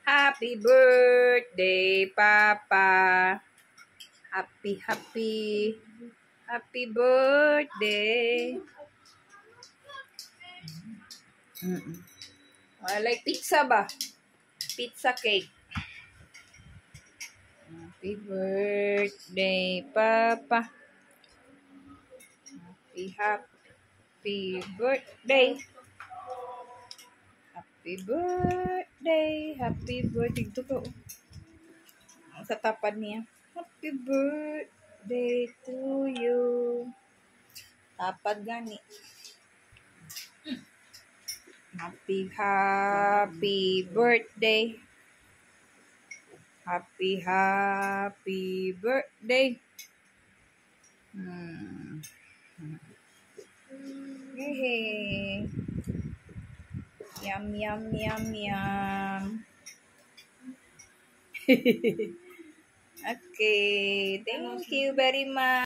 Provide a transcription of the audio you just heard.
Happy birthday, Papa. Happy birthday. Like pizza ba? Pizza cake. Happy birthday, Papa. Happy birthday. Happy birthday. Ito ko. Sa tapat niya. Happy birthday to you. Tapat gani. Happy birthday. Happy birthday. Hey. Yum. Okay, thank you very much.